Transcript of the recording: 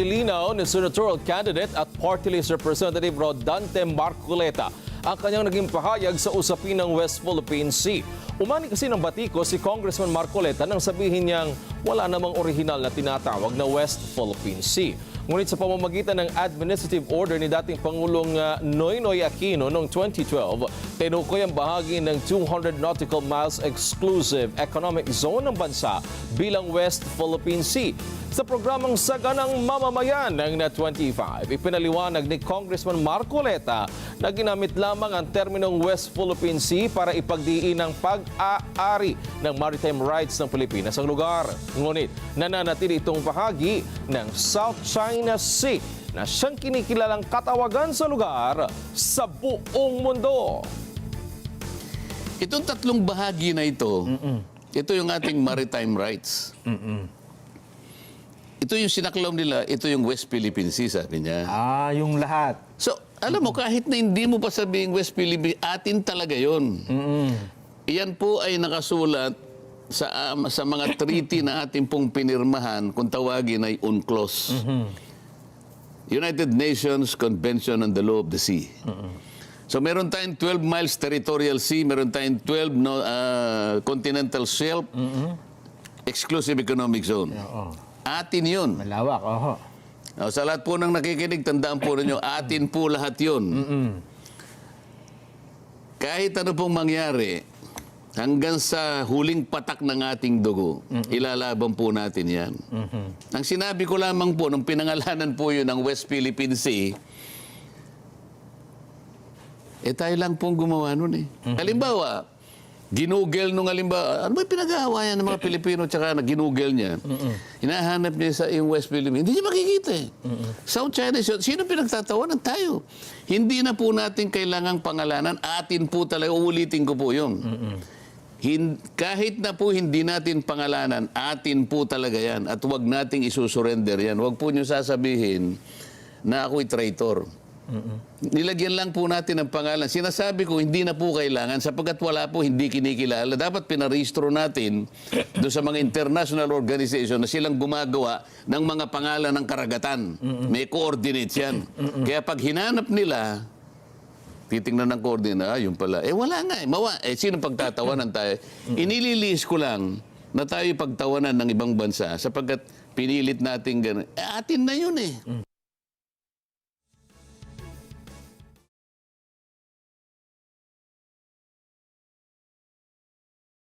Nilinaw ni senatorial candidate at party list representative Rodante Marcoleta ang kanyang naging pahayag sa usapin ng West Philippine Sea. Umani kasi ng batiko si Congressman Marcoleta nang sabihin niyang wala namang orihinal na tinatawag na West Philippine Sea. Ngunit sa pamamagitan ng administrative order ni dating Pangulong Noynoy Aquino noong 2012, tinukoy ang bahagi ng 200 nautical miles exclusive economic zone ng bansa bilang West Philippine Sea. Sa programang Saganang Mamamayan ng NET25, ipinaliwanag ni Congressman Marcoleta na ginamit lamang ang terminong West Philippine Sea para ipagdiin ang pag-aari ng maritime rights ng Pilipinas sa lugar. Ngunit nananatili itong bahagi ng South China Sea na siyang kinikilalang katawagan sa lugar sa buong mundo. Itong tatlong bahagi na ito, ito yung ating maritime rights. Ito yung sinaklaw nila, ito yung West Philippine Sea, sabi niya. Yung lahat. So, alam mo, kahit na hindi mo pa sabihin West Philippine, atin talaga yun. Iyan po ay nakasulat sa mga treaty na ating pong pinirmahan, kung tawagin ay UNCLOS. United Nations Convention on the Law of the Sea. So, meron tayong 12 miles territorial sea, meron tayong 12 continental shelf, exclusive economic zone. Atin yun. Malawak, oho. Sa lahat po ng nakikinig, tandaan po ninyo, atin po lahat yun. Kahit ano pong mangyari, hanggang sa huling patak ng ating dugo, ilalaban po natin yan. Ang sinabi ko lamang po, nung pinangalanan po yun ng West Philippine Sea, tayo lang pong gumawa nun eh. Halimbawa, ginugel nung halimbawa, ano ba pinag-aawayan ng mga Pilipino tsaka na ginugel niya? Hinahanap niya sa yung West Philippines. Hindi niya makikita eh. South China Sea, sino pinagtatawanan? Tayo. Hindi na po natin kailangang pangalanan. Atin po talaga, uulitin ko po yun. Kahit na po hindi natin pangalanan, atin po talaga yan. At huwag nating isusurrender yan. Huwag po niyo sasabihin na ako'y traitor. Nilagyan lang po natin ang pangalan. Sinasabi ko, hindi na po kailangan sapagkat wala po, hindi kinikilala. Dapat pinarehistro natin doon sa mga international organization na silang gumagawa ng mga pangalan ng karagatan. May coordinates yan. Kaya pag hinanap nila, titingnan ng coordinate, yun pala. Wala nga. Sino pagtatawanan tayo? Inililis ko lang na tayo pagtawanan ng ibang bansa sapagkat pinilit natin gano'n. Atin na yun eh.